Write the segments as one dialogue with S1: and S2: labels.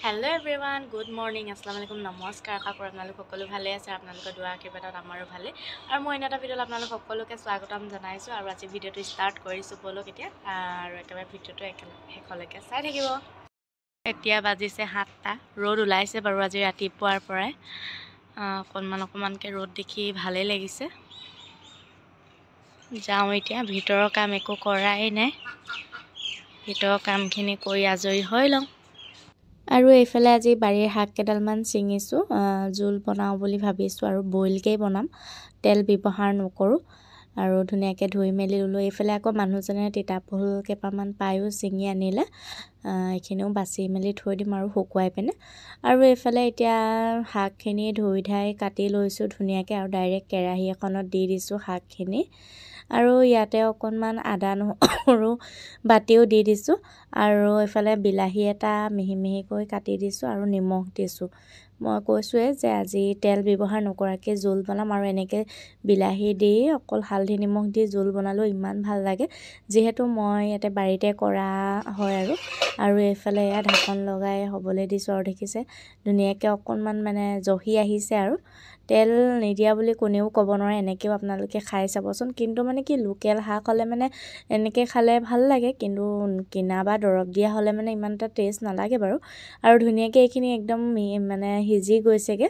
S1: Hello' everyone, good morning, আসসালামু আলাইকুম, নমস্কাৰ। আশা কৰোঁ আপোনালোক সকলো ভালে আছে। আপোনালোকৰ দুৱাৰ আশীৰ্বাদত আমাৰো ভালে। আৰু মই এটা ভিডিঅ'ত আপোনালোক সকলোকে স্বাগতম জনাইছোঁ। আৰু আজি ভিডিঅ'টো ষ্টাৰ্ট কৰিছোঁ ব'লক এতিয়া, আৰু একেবাৰে ভিডিঅ'টো শেষলৈকে চাই থাকিব। এতিয়া বাজিছে 7টা, ৰ'দ ওলাইছে বাৰু আজি ৰাতিপুৱাৰ পৰাই। অকণমানকৈ ৰ'দ দেখি ভালেই লাগিছে। যাওঁ এতিয়া, ভিতৰৰ কাম একো কৰাই নাই, ভিতৰৰ কামখিনি কৰি আজৰি হৈ লওঁ। আৰু এইফালে আজি বাৰীৰ শাক কেইডালমান ছিঙিছোঁ, জোল বনাওঁ বুলি ভাবিছোঁ আৰু বইলকেই বনাম, তেল ব্যৱহাৰ নকৰোঁ। আৰু ধুনীয়াকৈ ধুই মেলি ল'লোঁ। এইফালে আকৌ মানুহজনে তিতাফুল কেইটামান পায়ো ছিঙি আনিলে, এইখিনিও বাচি মেলি থৈ দিম আৰু শুকুৱাই পিনে। আৰু এইফালে এতিয়া শাকখিনি ধুই ধাই কাটি লৈছোঁ ধুনীয়াকৈ, আৰু ডাইৰেক্ট কেৰাহী এখনত দি দিছোঁ শাকখিনি। আৰু ইয়াতে অকণমান আদা নহৰু বাতিও দি দিছোঁ। আৰু এইফালে বিলাহী এটা মিহি মিহিকৈ কাটি দিছোঁ আৰু নিমখ দিছোঁ। মই কৈছোঁৱেই যে আজি তেল ব্যৱহাৰ নকৰাকৈ জোল বনাম, আৰু এনেকৈ বিলাহী দি অকল হালধি নিমখ দি জোল বনালেও ইমান ভাল লাগে, যিহেতু মই ইয়াতে বাৰীতে কৰা হয়। আৰু এইফালে এয়া ঢাকন লগাই হ'বলৈ দিছোঁ, আৰু দেখিছে ধুনীয়াকৈ অকণমান মানে জহি আহিছে। আৰু তেল নিদিয়া বুলি কোনেও ক'ব নোৱাৰে, এনেকৈও আপোনালোকে খাই চাবচোন। কিন্তু মানে কি, লোকেল শাক হ'লে মানে এনেকৈ খালে ভাল লাগে, কিন্তু কিনা বা দৰৱ দিয়া হ'লে মানে ইমান এটা টেষ্ট নালাগে বাৰু। আৰু ধুনীয়াকৈ এইখিনি একদম মানে সিজি গৈছেগৈ,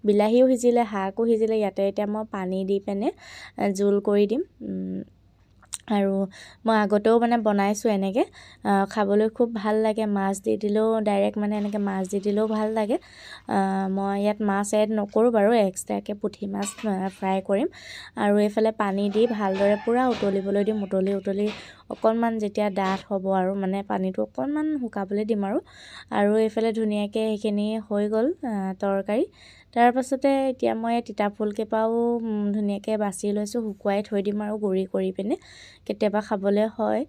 S1: বিলাহীও সিজিলে, শাকো সিজিলে। ইয়াতে এতিয়া মই পানী দি পিনে জোল কৰি দিম। আৰু মই আগতেও মানে বনাইছোঁ এনেকৈ, খাবলৈ খুব ভাল লাগে। মাছ দি দিলেও, ডাইৰেক্ট মানে এনেকৈ মাছ দি দিলেও ভাল লাগে। মই ইয়াত মাছ এড নকৰোঁ বাৰু, এক্সট্ৰাকৈ পুঠি মাছ ফ্ৰাই কৰিম। আৰু এইফালে পানী দি ভালদৰে পূৰা উতলিবলৈ দিম। উতলি অকণমান যেতিয়া ডাঠ হ'ব, আৰু মানে পানীটো অকণমান শুকাবলৈ দিম। আৰু এইফালে ধুনীয়াকৈ সেইখিনি হৈ গ'ল তৰকাৰী। তাৰপাছতে এতিয়া মই তিতাফুল কেইপাও ধুনীয়াকৈ বাছি লৈছোঁ, শুকুৱাই থৈ দিম আৰু গুড়ি কৰি পিনে। কেতিয়াবা খাবলৈ হয়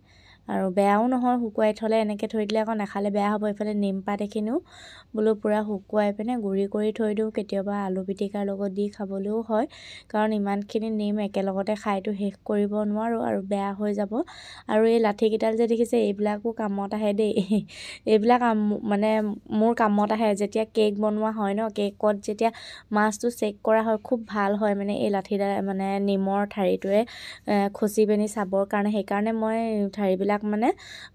S1: আৰু বেয়াও নহয়, শুকুৱাই থ'লে। এনেকৈ থৈ দিলে আকৌ নাখালে বেয়া হ'ব। এইফালে নিমপাত এইখিনিও বোলো পূৰা শুকুৱাই পিনে গুড়ি কৰি থৈ দিওঁ, কেতিয়াবা আলু পিটিকাৰ লগত দি খাবলৈও হয়। কাৰণ ইমানখিনি নিম একেলগতে খাইতো শেষ কৰিব নোৱাৰোঁ, আৰু বেয়া হৈ যাব। আৰু এই লাঠিকেইডাল যে দেখিছে, এইবিলাকো কামত আহে দেই। এইবিলাক মানে মোৰ কামত আহে, যেতিয়া কেক বনোৱা হয় ন, কেকত যেতিয়া মাছটো চেক কৰা হয়, খুব ভাল হয় মানে এই লাঠিডাল, মানে নিমৰ ঠাৰিটোৱে খচি পিনি চাবৰ কাৰণে। সেইকাৰণে মই ঠাৰিবিলাক মানে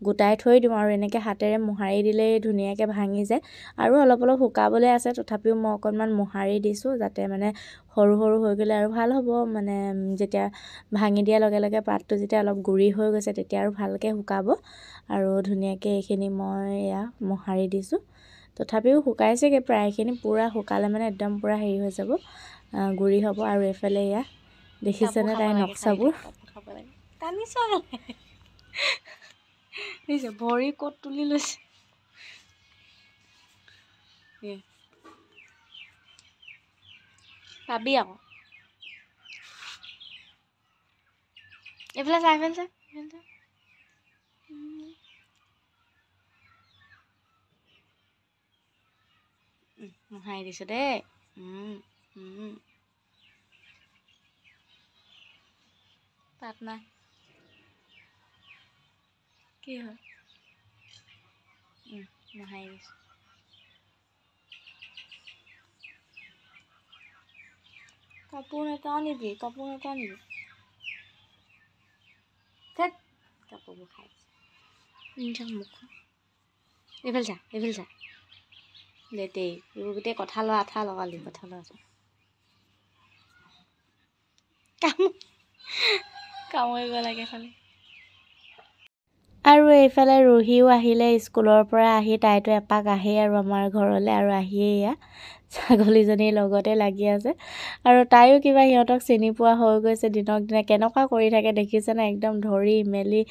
S1: গোটাই থৈ দিওঁ, আৰু এনেকৈ হাতেৰে মোহাৰি দিলেই ধুনীয়াকৈ ভাঙি যায়। আৰু অলপ অলপ শুকাবলৈ আছে, তথাপিও মই অকণমান মোহাৰি দিছোঁ, যাতে মানে সৰু সৰু হৈ গ'লে আৰু ভাল হ'ব। মানে যেতিয়া ভাঙি দিয়াৰ লগে লগে পাতটো যেতিয়া অলপ গুড়ি হৈ গৈছে, তেতিয়া আৰু ভালকৈ শুকাব। আৰু ধুনীয়াকৈ এইখিনি মই এয়া মোহাৰি দিছোঁ, তথাপিও শুকাইছেগৈ প্ৰায়খিনি। পূৰা শুকালে মানে একদম পূৰা হেৰি হৈ যাব, গুড়ি হ'ব। আৰু এইফালে এয়া দেখিছেনে তাই নক্সাবোৰ, দেখিছে ভৰি ক'ত তুলি লৈছে। পাবি আকৌ, এইফালে চা, এইফালে চা, মোহাৰি দিছোঁ দেই। পাত নাই, কি হয়, মোহাৰি দিছোঁ। কাপোৰ নাটানিবি, কাপোৰ নাটানিবি, থেত কাপোৰবোৰ খাই মুখ। এইফালে চা, এইফালে চা, লেতেই এইবোৰ গোটেই কঁঠালৰ আঠা লগালি, কঁঠালৰ আঠা কামুৰিব লাগে খালি। আৰু এইফালে ৰুহিও আহিলে স্কুলৰ পৰা আহি, তাইতো এপাক আহেই আৰু আমাৰ ঘৰলৈ, আৰু আহিয়ে এয়া ছাগলীজনীৰ লগতে লাগি আছে। আৰু তাইও কিবা সিহঁতক চিনি পোৱা হৈ গৈছে দিনক দিনে। কেনেকুৱা কৰি থাকে দেখিছেনে, একদম ধৰি মেলি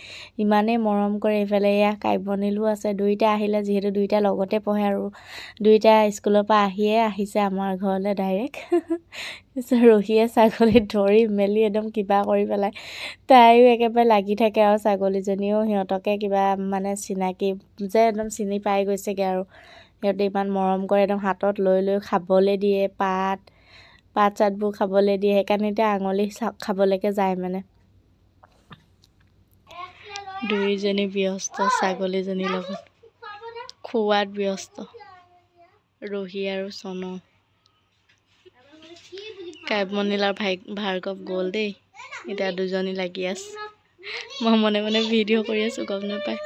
S1: ইমানেই মৰম কৰে। এইফালে এয়া কাব্যনীলো আছে, দুইটা আহিলে, যিহেতু দুইটা লগতে পঢ়ে, আৰু দুইটা স্কুলৰ পৰা আহিছে আমাৰ ঘৰলৈ ডাইৰেক্ট। ৰহিয়ে ছাগলীত ধৰি মেলি একদম কিবা কৰি পেলাই, তাইও একেবাৰে লাগি থাকে। আৰু ছাগলীজনীও সিহঁতকে কিবা মানে চিনাকি যে একদম চিনি পাই গৈছেগৈ, আৰু সিহঁতে ইমান মৰম কৰে, একদম হাতত লৈ লৈ খাবলৈ দিয়ে, পাত চাতবোৰ খাবলৈ দিয়ে। সেইকাৰণে এতিয়া আঙুলি খাবলৈকে যায় মানে। দুইজনী ব্যস্ত ছাগলীজনীৰ লগত, খোৱাত ব্যস্ত। ৰহি আৰু চনো কাব্যনীল আৰু ভাৰ্গৱ গ'ল দেই এতিয়া দুজনী লাগি আছে মই মনে মনে ভিডিঅ' কৰি আছোঁ গম নাপায়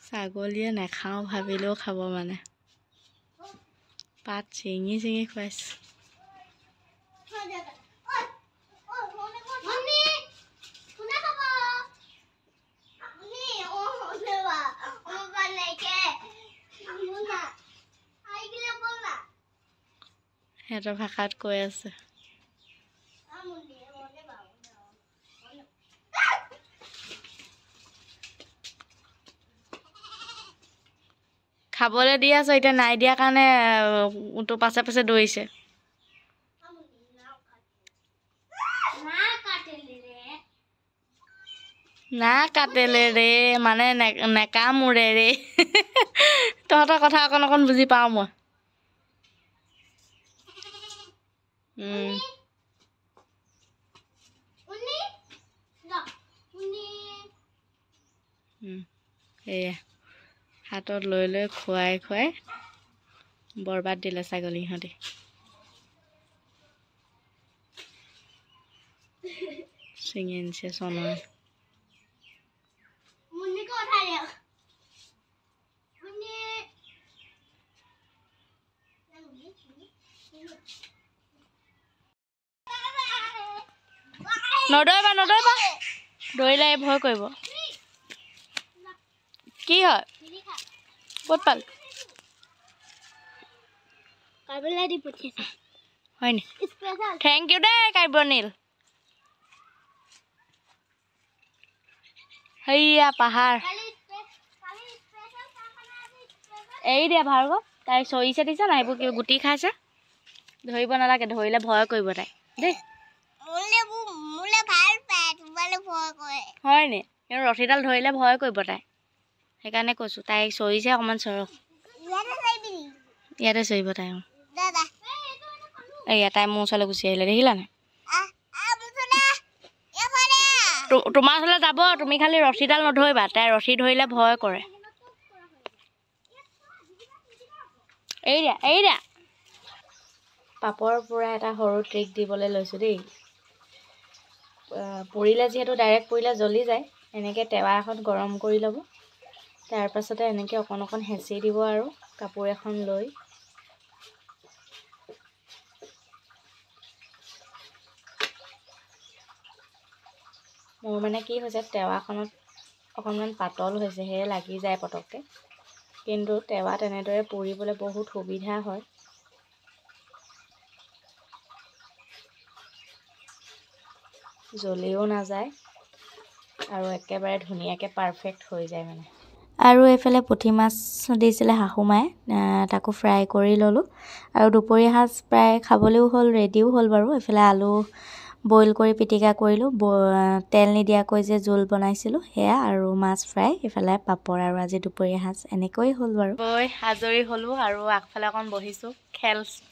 S1: ছাগলীয়ে নাখাওঁ ভাবিলেও খাব মানে পাত চিঙি চিঙি খুৱাইছে সিহঁতৰ ভাষাত কৈ আছে খাবলৈ দি আছো এতিয়া নাই দিয়া কাৰণে তো পাছে পাছে দৌৰিছে না কাটেলে ৰে মানে নেকামোৰে ৰে তহঁতৰ কথা অকণ অকণ বুজি পাওঁ মই এয়া হাতত লৈ লৈ খুৱাই খুৱাই বৰবাদ দিলে ছাগলী সিহঁতে ছিঙি আনিছে চনৰ নদৌৰিবা নদৌৰিবা দৌৰিলে ভয় কৰিব কি হয় ক'ত পাল হয় নি থেংক ইউ দেই কাব্যনীল সেইয়া পাহাৰ এৰি দিয়া ভাৰ্গৱ তাই চৰিছে দিছে না এইবোৰ কিবা গুটি খাইছে ধৰিব নালাগে ধৰিলে ভয় কৰিব তাই দেই হয় নি ৰছীডাল ধৰিলে ভয় কৰিব তাই সেইকাৰণে কৈছোঁ তাই চৰিছে অকণমান চৰক ইয়াতে চৰিব তাই এয়া তাই মোৰ ওচৰলৈ গুচি আহিলে দেখিলা নাই তোমাৰ ওচৰলৈ যাব তুমি খালি ৰছীডাল নধৰিবা তাই ৰছী ধৰিলে ভয় কৰে এৰি দিয়া পাপৰ পৰা এটা সৰু ট্ৰিক দিবলৈ লৈছোঁ দেই পুৰিলে যিহেতু ডাইৰেক্ট পুৰিলে জ্বলি যায় এনেকৈ টেৱা এখন গৰম কৰি ল'ব তাৰপাছতে এনেকৈ অকণ অকণ হেঁচি দিব আৰু কাপোৰ এখন লৈ মোৰ মানে কি হৈছে টেৱাখনত অকণমান পাতল হৈছে সেয়ে লাগি যায় পটককৈ কিন্তু টেৱাত এনেদৰে পুৰিবলৈ বহুত সুবিধা হয় জ্বলিও নাযায় আৰু একেবাৰে ধুনীয়াকৈ পাৰফেক্ট হৈ যায় মানে আৰু এইফালে পুঠি মাছ দিছিলে শাহুমায়ে তাকো ফ্ৰাই কৰি ল'লোঁ আৰু দুপৰীয়া সাজ প্ৰায় খাবলৈও হ'ল ৰেডিও হ'ল বাৰু এইফালে আলু বইল কৰি পিটিকা কৰিলোঁ তেল নিদিয়াকৈ যে জোল বনাইছিলোঁ সেয়া আৰু মাছ ফ্ৰাই এইফালে পাপৰ আৰু আজি দুপৰীয়া সাজ এনেকৈ হ'ল বাৰু আজৰি হ'লোঁ আৰু আগফালে অকণ বহিছোঁ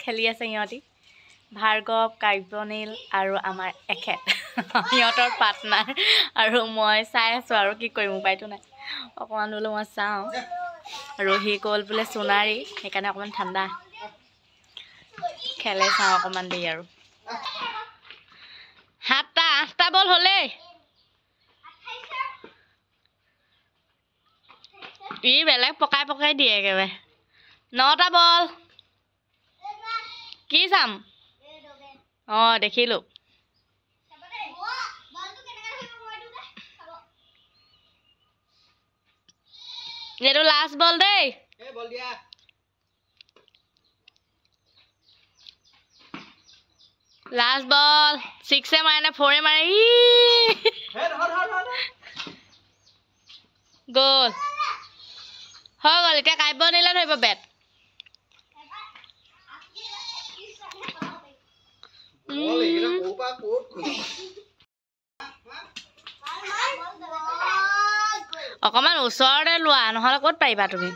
S1: খেলি আছে সিহঁতি ভাৰ্গৱ কাব্যনীল আৰু আমাৰ এখেত সিহঁতৰ পাৰ্টনাৰ আৰু মই চাই আছোঁ আৰু কি কৰিম উপায়তো নাই অকণমান বোলো মই চাওঁ ৰহি গ'ল বোলে সোণাৰী সেইকাৰণে অকণমান ঠাণ্ডা খেলে চাওঁ অকণমান দেৰি আৰু 7টা 8টা বল হ'লেই ই বেলেগ পকাই পকাই দিয়ে একেবাৰে 9টা বল কি চাম অঁ দেখিলোঁ এইটো লাষ্ট বল দেই লাষ্ট বল 6 মাৰে নে 4 মাৰে গ'ল হৈ গ'ল এতিয়া কাব্যনীলে ধৰিব বেট অকণমান ওচৰতে লোৱা নহ'লে ক'ত পাৰিবা তুমি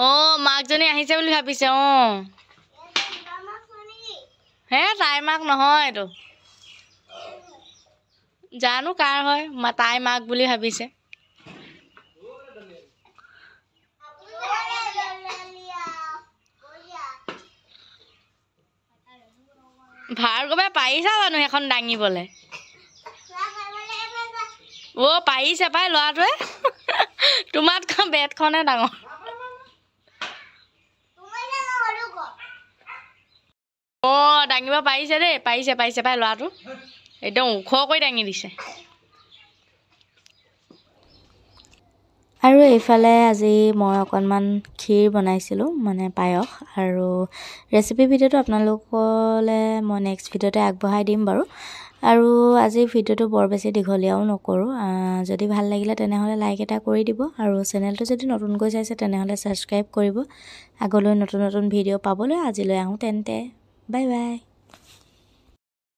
S1: অঁ মাকজনী আহিছে বুলি ভাবিছে অঁ হে তাইৰ মাক নহয় এইটো জানো কাৰ হয় তাই মাক বুলি ভাবিছে ভাৰ্গৱে পাৰিছা জানো এখন দাঙিবলৈ পাৰিছে পাই ল'ৰাটোৱে তোমাতকৈ বেটখনে ডাঙৰ দাঙিব পাৰিছে দেই পাৰিছে পাই ল'ৰাটো একদম ওখ কৰি দাঙি দিছে আৰু এইফালে আজি মই অকণমান ক্ষীৰ বনাইছিলোঁ মানে পায়স আৰু ৰেচিপি ভিডিঅ'টো আপোনালোকলৈ মই নেক্সট ভিডিঅ'তে আগবঢ়াই দিম বাৰু আৰু আজি ভিডিঅ'টো বৰ বেছি দীঘলীয়াও নকৰোঁ যদি ভাল লাগিলে তেনেহ'লে লাইক এটা কৰি দিব আৰু চেনেলটো যদি নতুনকৈ চাইছে তেনেহ'লে ছাবস্ক্ৰাইব কৰিব আগলৈ নতুন ভিডিঅ' পাবলৈ আজিলৈ আহোঁ তেন্তে বাই বাই